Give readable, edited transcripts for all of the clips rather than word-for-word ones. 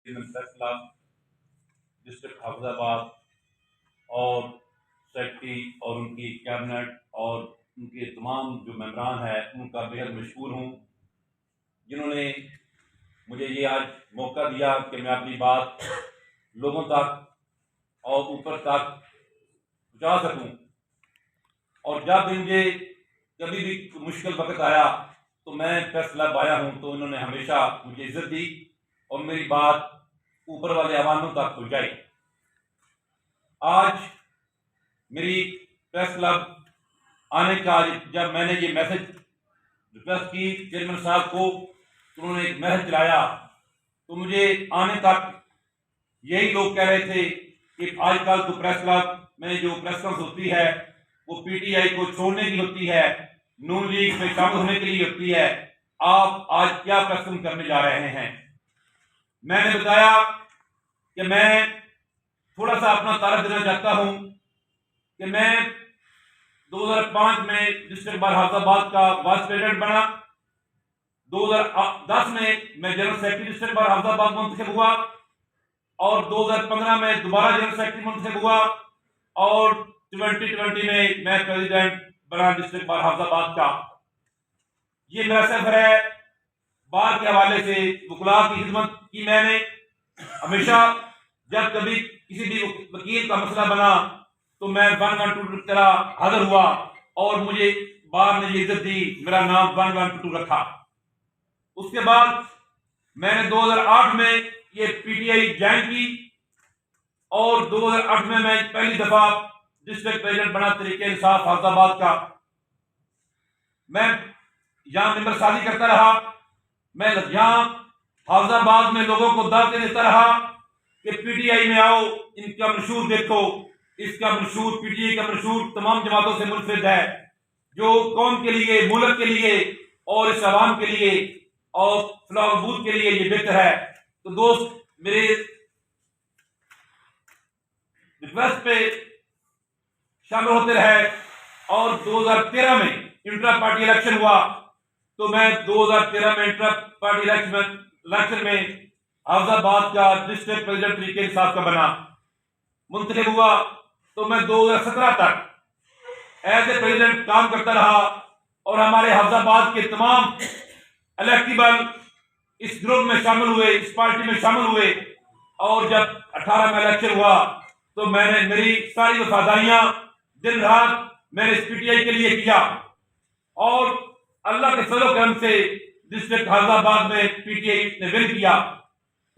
Chairman press club district Hafizabad और secretary और उनकी कैबिनेट और उनके तमाम जो मेंबरान हैं उनका बेहद मशहूर हूँ, जिन्होंने मुझे ये आज मौका दिया कि मैं अपनी बात लोगों तक और ऊपर तक पहुँचा सकूँ। और जब भी मुझे कभी भी मुश्किल वक्त आया तो मैं प्रेस क्लब आया हूँ तो इन्होंने हमेशा मुझे इज्जत दी और मेरी बात ऊपर वाले अवानों तक पहुँचाई। आज मेरी प्रेस क्लब आने का जब मैंने ये मैसेज रिक्वेस्ट की चेयरमैन साहब को, उन्होंने एक मैसेज चलाया तो मुझे आने तक यही लोग कह रहे थे कि आजकल तो प्रेस क्लब में जो प्रेस कॉन्फ्रेंस होती है वो पीटीआई को छोड़ने की होती है, नून लीग में शामिल होने के लिए होती है। आप आज क्या प्रेस कॉन्फ्रेंस करने जा रहे हैं? मैंने बताया कि मैं थोड़ा सा अपना तारफ देना चाहता हूं कि मैं 2005 में डिस्ट्रिक्ट बार हाफिजाबाद का वाइस प्रेसिडेंट बना। 2010 में मैं general secretary district bar Hafizabad मुंतखब हुआ और 2015 में दोबारा जनरल सेक्रेटरी मुंतखब हुआ और 2020 में मैं प्रेसिडेंट बना डिस्ट्रिक्ट बार हाफिजाबाद का। ये मेरा सफर है बार के हवाले से वकुला की खिदमत की। मैंने हमेशा जब कभी किसी भी वकील का मसला बना तो मैं 112 की तरह हाजिर हुआ और मुझे बार ने ये इज्जत दी, मेरा नाम 112 रखा। उसके बाद मैंने 2008 में ये पीटीआई ज्वाइन की और 2008 में मैं पहली दफा डिस्ट्रिक्ट प्रेसिडेंट बना तरीके इंसाफ हाफिजाबाद का। मैं यहां मेंबर साजी करता रहा, मैं यहां हाफिजाबाद में लोगों को दावतें देता रहा कि पीटीआई में आओ, इनका मशहूर देखो, इसका मशहूर पीटीआई का मशहूर तमाम जमातों से मुनफरिद है, जो कौम के लिए, मुल्क के लिए और इस अवाम के लिए और फलाहबूद के लिए ये बेहतर है। तो दोस्त, मेरे रिक्वेस्ट पे शामिल होते रहे और 2013 में इंट्रा पार्टी इलेक्शन हुआ तो मैं 2013 में इंट्रा पार्टी इलेक्शन में हाफिजाबाद का डिस्ट्रिक्ट प्रेसिडेंट तरीके इंसाफ का बना, मुंतखब हुआ। तो मैं 2017 तक एज ए प्रेसिडेंट काम करता रहा और हमारे हाफिजाबाद के तमाम इलेक्टिबल इस ग्रुप में शामिल हुए, इस पार्टी में शामिल हुए और जब 18 में इलेक्शन हुआ तो मैंने मेरी सारी वफादारियां दिन रात मैंने इस पीटीआई के लिए किया और अल्लाह के फजल करम से डिस्ट्रिक्ट हाफिजाबाद में पीटीआई ने विन किया।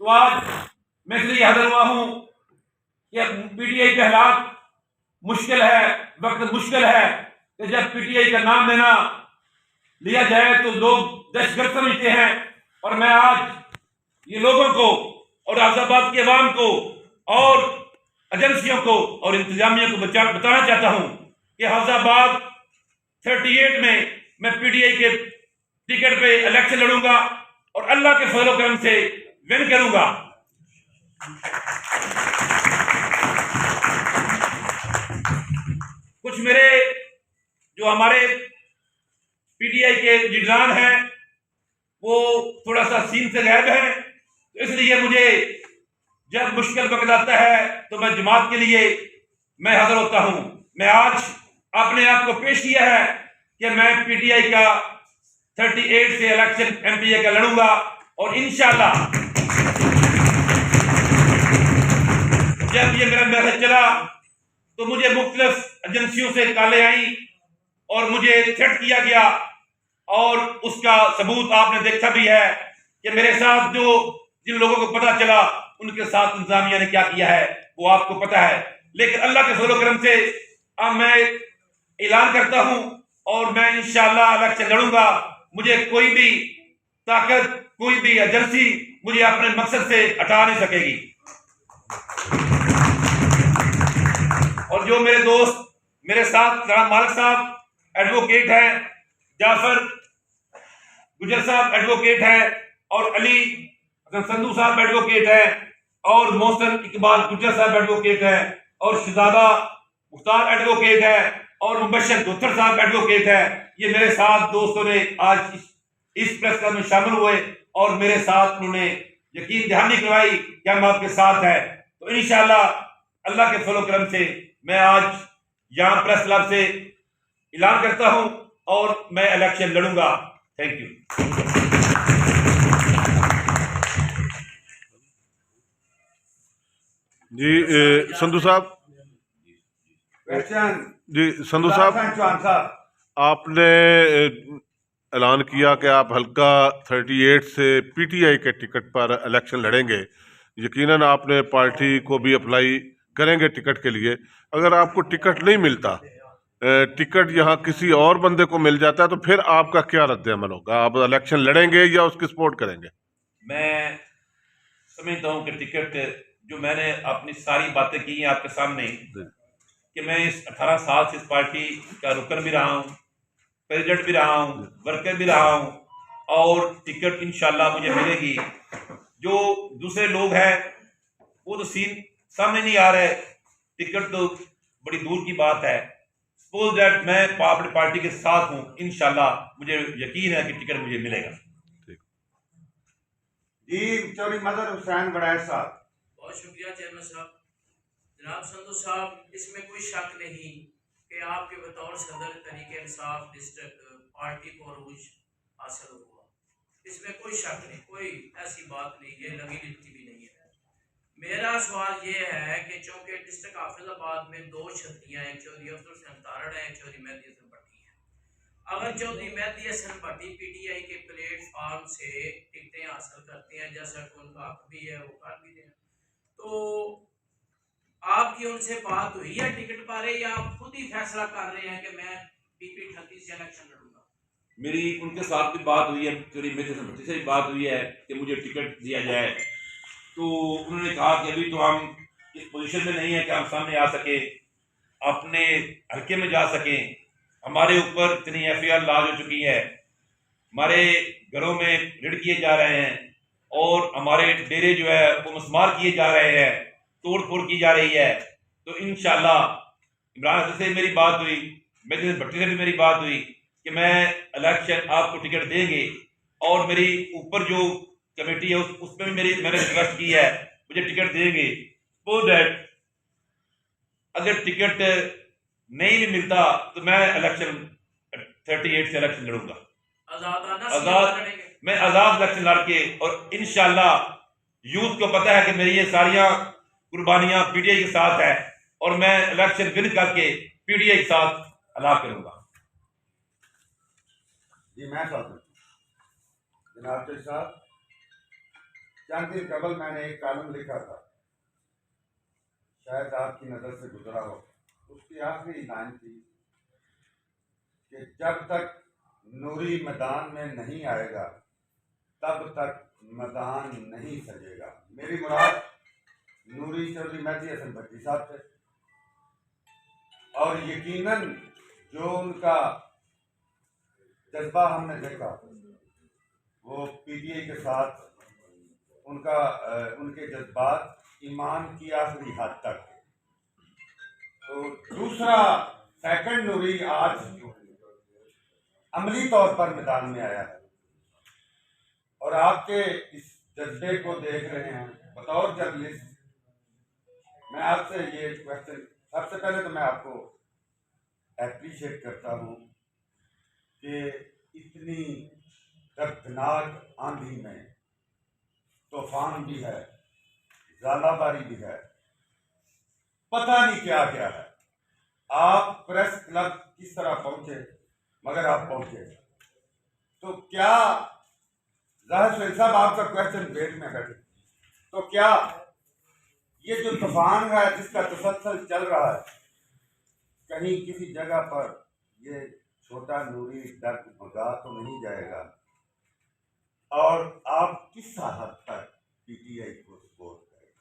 तो आज मैं इसलिए हाजिर हुआ हूं कि पीटीआई के हालात मुश्किल है, वक्त मुश्किल है कि जब पीटीआई का नाम लेना लिया जाए तो लोग दहशतगर्द समझते हैं और मैं आज ये लोगों को और हाफिजाबाद के अवाम को और एजेंसियों को और इंतजामिया को बताना चाहता हूं कि हाफिजाबाद 38 में मैं पीटीआई के टिकट पे इलेक्शन लड़ूंगा और अल्लाह के फजल करम से विन करूंगा। कुछ मेरे जो हमारे पीटीआई के लीडरान हैं वो थोड़ा सा सीन से गायब है, तो इसलिए मुझे जब मुश्किल वक्त आता है तो मैं जमात के लिए मैं हाजिर होता हूं। मैं आज अपने आप को पेश किया है कि मैं पीटीआई का 38 से इलेक्शन एमपीए का लड़ूंगा और इंशाअल्लाह जब ये मेरा मैसेज चला तो मुझे मुख्तलिफ एजेंसियों से कालें आई और मुझे थ्रेट किया गया और उसका सबूत आपने देखा भी है कि मेरे साथ जो जिन लोगों को पता चला उनके साथ इंतजामिया ने क्या किया है वो आपको पता है। लेकिन अल्लाह के फजल करम से अब मैं ऐलान करता हूं और मैं इंशाअल्लाह इलेक्शन लड़ूंगा। मुझे कोई भी ताकत, कोई भी एजेंसी मुझे अपने मकसद से हटा नहीं सकेगी। और जो मेरे दोस्त मेरे साथ जनाब मालिक साहब एडवोकेट हैं, जाफर गुजर साहब एडवोकेट हैं और अली संधू साहब एडवोकेट हैं और मोहसिन इकबाल गुजर साहब एडवोकेट हैं और शहजादा मुख्तार एडवोकेट है और मुबशर दोथर साहब एडवोकेट है। ये मेरे साथ दोस्तों ने आज इस प्रेस क्लब में शामिल हुए और मेरे साथ उन्होंने यकीन दहानी करवाई कि हम आपके साथ हैं। तो इंशाअल्लाह अल्लाह के फजल करम से मैं आज यहाँ प्रेस क्लब से ऐलान करता हूँ और मैं इलेक्शन लड़ूंगा। Thank you. जी संधू साहब, जी संधू साहब, आपने ऐलान किया कि आप हल्का 38 से पीटीआई के टिकट पर इलेक्शन लड़ेंगे। यकीनन आपने पार्टी को भी अप्लाई करेंगे टिकट के लिए। अगर आपको टिकट नहीं मिलता, टिकट यहाँ किसी और बंदे को मिल जाता है, तो फिर आपका क्या रद्द-ए-अमल होगा? आप इलेक्शन लड़ेंगे या उसकी सपोर्ट करेंगे? मैं समझता हूँ कि टिकट जो मैंने अपनी सारी बातें की हैं आपके सामने कि मैं इस 18 साल से इस पार्टी का रुकन भी रहा हूँ, प्रेसिडेंट भी रहा हूँ, वर्कर भी रहा हूँ और टिकट इंशाल्लाह मुझे मिलेगी। जो दूसरे लोग हैं वो तो सीन सामने नहीं आ रहे, टिकट तो बड़ी दूर की बात है। सपोज दैट मैं अपनी पार्टी के साथ हूँ, इंशाल्लाह मुझे यकीन है कि टिकट मुझे मिलेगा। जी चौधरी मदर हुसैन बड़ैच साहब। बहुत शुक्रिया चेयरमैन साहब। जनाब संधू साहब, इसमें कोई शक नहीं कि आपके बतौर सदर तरीके इंसाफ डिस्ट्रिक्ट पार्टी को अरूज हासिल हुआ। इसमें कोई शक नहीं, कोई ऐसी बात नहीं, ये लगी लिखती भी नहीं है। मेरा सवाल ये है कि चूंकि डिस्ट्रिक्ट हाफिजाबाद में 2 छतरियाँ, एक चौधरी अफजल हुसैन तारड़ है, एक चौधरी मेहदी हसन भट्टी है। अगर चौधरी मेहदी हसन भट्टी पीटीआई के प्लेटफॉर्म से टिकटें हासिल करते हैं, जैसा कि उनका हक भी है, वो कर भी दें, तो आपकी उनसे बात हुई है टिकट बारे या आप खुद ही फैसला कर रहे हैं कि मैं पीपी 38 से इलेक्शन लड़ूंगा? मेरी उनके साथ भी बात हुई है, चौधरी मेहदी हसन भट्टी से भी बात हुई है कि मुझे टिकट दिया जाए। तो उन्होंने कहा कि अभी तो हम इस पोजीशन में नहीं है कि हम सामने आ सके, अपने हल्के में जा सकें। हमारे ऊपर इतनी एफआईआर लॉन्च हो चुकी है, हमारे घरों में रेड किए जा रहे हैं और हमारे डेरे जो है वो मस्मार किए जा रहे हैं, तोड़ फोड़ की जा रही है। तो इंशाल्लाह इमरान हसन से मेरी बात हुई, मेहदी हसन भट्टी से भी मेरी बात हुई कि मैं इलेक्शन आपको टिकट देंगे और मेरी ऊपर जो कमेटी है उसमें भी मैंने रिक्वेस्ट की है मुझे टिकट देंगे। सो दैट अगर टिकट नहीं भी मिलता तो मैं इलेक्शन 38 से इलेक्शन लड़ूंगा। मैं आजाद इलेक्शन लड़के, और इंशाल्लाह यूथ को पता है कि मेरी ये सारियां कुर्बानियां पीटीआई के साथ है और मैं इलेक्शन विन करके पीटीआई के साथ अला करूंगा। जी मैं जनाब साहब, चंद दिन कबल मैंने एक कानून लिखा था, शायद आपकी नजर से गुजरा हो। उसकी आखिरी लाइन थी कि जब तक नूरी मैदान में नहीं आएगा तब तक मैदान नहीं सजेगा। मेरी मुराद नूरी चौधरी मेहदी हसन भट्टी साहब थे और यकीनन जो उनका जज्बा हमने देखा वो पीटीआई के साथ उनके जज्बात ईमान की आखिरी हद तक। तो दूसरा सेकंड नूरी आज अमली तौर पर मैदान में आया है और आपके इस जज्बे को देख रहे हैं। बतौर जर्नलिस्ट मैं आपसे ये क्वेश्चन, सबसे पहले तो मैं आपको एप्रिशिएट करता हूँ कि इतनी दर्दनाक आंधी में तूफान भी है, ज़ालाबारी भी है, पता नहीं क्या क्या है, आप प्रेस क्लब किस तरह पहुंचे, मगर आप पहुंचे। तो क्या जाहिर साहब आपका क्वेश्चन वेट में बैठे, तो क्या ये जो तूफान है जिसका तसलसल चल रहा है, कहीं किसी जगह पर ये छोटा नूरी डगमगा तो नहीं जाएगा और आप किस हद तक पीटीआई को सपोर्ट करेंगे?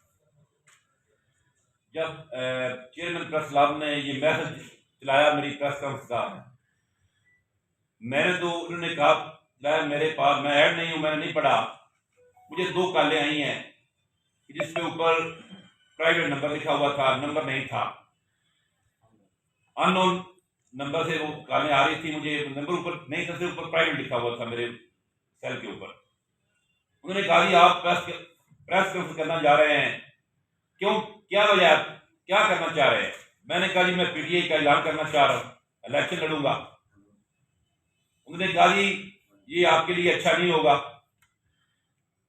जब चेयरमैन प्रेस क्लब ने ये मैसेज चलाया मेरी प्रेस कॉन्फ्रेंस का, मैंने तो उन्होंने कहा मेरे पास, मैं ऐड नहीं हूं, मैंने नहीं पढ़ा। मुझे 2 कॉलें आई हैं जिसके ऊपर प्राइवेट नंबर लिखा हुआ था, नंबर नहीं था, अननोन नंबर से वो कॉलें आ रही थी। मुझे नंबर ऊपर नहीं था, ऊपर प्राइवेट लिखा हुआ था मेरे सेल के ऊपर। उन्होंने कहा जी आप प्रेस कॉन्फ्रेंस करना जा रहे हैं, क्यों, क्या वजह, क्या करना चाह रहे हैं? मैंने कहा जी मैं पीटीआई का ऐलान करना चाह रहा हूँ, इलेक्शन लड़ूंगा। उन्होंने कहा जी ये आपके लिए अच्छा नहीं होगा,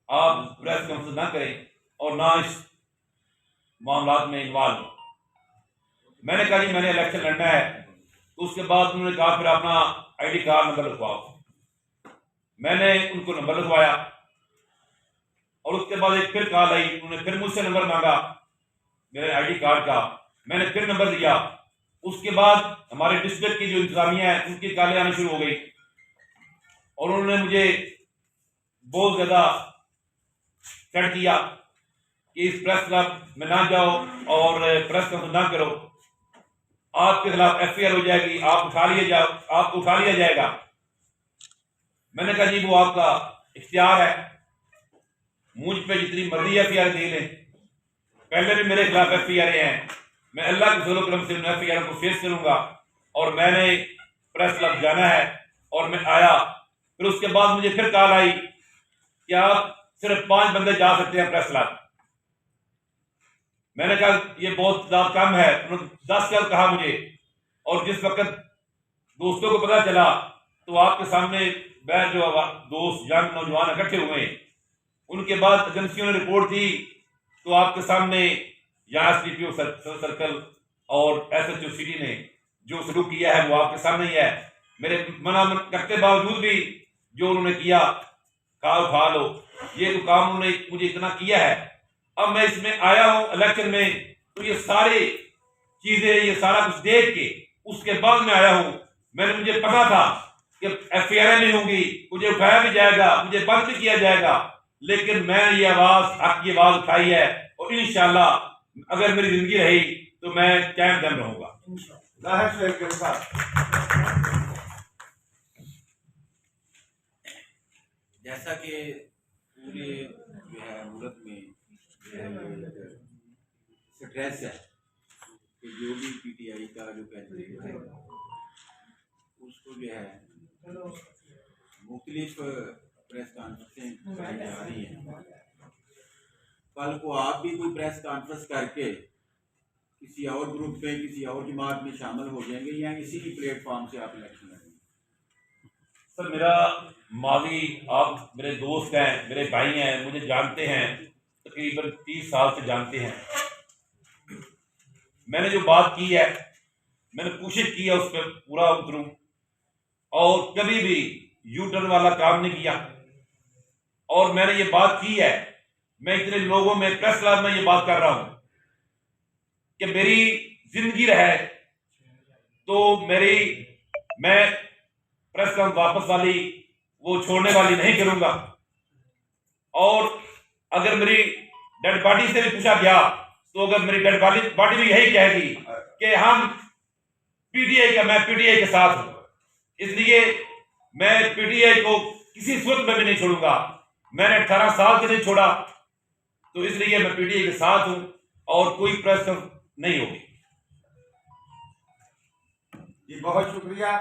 आप प्रेस कॉन्फ्रेंस ना करें और ना इस मामलात में इन्वॉल्व हो। मैंने कहा जी मैंने इलेक्शन लड़ना है। तो उसके बाद उन्होंने कहा फिर अपना आईडी कार्ड नंबर लिखवाओ। मैंने उनको नंबर लिखवाया और उसके बाद एक फिर कॉल आई, उन्होंने फिर मुझसे नंबर मांगा मेरे आईडी कार्ड का, मैंने फिर नंबर दिया। उसके बाद हमारे डिस्ट्रिक्ट की जो इंतजामिया है उनकी कॉलें आनी शुरू हो गई और उन्होंने मुझे बहुत ज्यादा चढ़ किया कि इस प्रेस क्लब में ना जाओ और प्रेस कॉन्फ्रेंस ना करो, आपके खिलाफ एफआईआर हो जाएगी, आपको उठा लिया जाएगा। मैंने कहा जी वो आपका इख्तियार है, मुझ पे जितनी मर्जी एफआईआर दे लें, पहले भी मेरे खिलाफ एफआईआर हैं, मैं अल्लाह के फजल करम से उन एफआईआर को फेस करूंगा। और मैंने प्रेस क्लब जाना है और मैं आया। फिर उसके बाद मुझे फिर कॉल आई कि आप सिर्फ 5 बंदे जा सकते हैं प्रेस क्लब। मैंने कहा ये बहुत ज्यादा कम है। उन्होंने 10 कल कहा मुझे, और जिस वक्त दोस्तों को पता चला तो आपके सामने बैठ जो दोस्त यंग नौजवान इकट्ठे हुए, उनके बाद एजेंसियों ने रिपोर्ट दी तो आपके सामने यहाँ एसडीपीओ सर्कल और एसएचओ सिटी ने जो सलूक किया है वो आपके सामने ही है। मेरे मना करते बावजूद भी जो उन्होंने किया, कहा उठा लो, ये तो काम उन्होंने मुझे इतना किया है। अब मैं इसमें आया हूं इलेक्शन में तो ये सारी चीजें, ये सारा कुछ देख के उसके बाद में आया हूं। मुझे पता था कि एफआईआर नहीं होंगी, मुझे उठाया भी जाएगा, मुझे बंद भी किया जाएगा, लेकिन मैं ये आवाज, हक की आवाज उठाई है और इंशाल्लाह अगर मेरी जिंदगी रही तो मैं कायम दम रहूंगा। जैसा कि पूरे जो है मुल्क में स्ट्रेस है कि जो भी पीटीआई का जो कैंडिडेट है उसको जो है मुख्तलिफ प्रेस कॉन्फ्रेंसें कराई जा रही हैं। कल को आप भी कोई प्रेस कॉन्फ्रेंस करके किसी और ग्रुप में, किसी और जमात में शामिल हो जाएंगे या इसी की प्लेटफॉर्म से आप इलेक्शन लड़ेंगे? सर मेरा माजी, आप मेरे दोस्त हैं, मेरे भाई हैं, मुझे जानते हैं, तकरीबन 30 साल से जानते हैं। मैंने जो बात की है, मैंने कोशिश की है उस पर पूरा उतरूं और कभी भी यू टर्न वाला काम नहीं किया। और मैंने ये बात की है, मैं इतने लोगों में, प्रेस क्लब में ये बात कर रहा हूं कि मेरी जिंदगी रहे तो मैं प्रेस क्लब वापस वाली वो छोड़ने वाली नहीं करूंगा। और अगर मेरी डेड बॉडी से भी पूछा गया तो अगर मेरी डेड बॉडी भी यही कहेगी कि हम पीटीआई का, मैं पीटीआई के साथ हूं, इसलिए मैं पीटीआई को किसी सूरत में भी नहीं छोड़ूंगा। मैंने 18 साल से नहीं छोड़ा, तो इसलिए मैं पीटीआई के साथ हूं और कोई प्रेस नहीं होगी। जी बहुत शुक्रिया।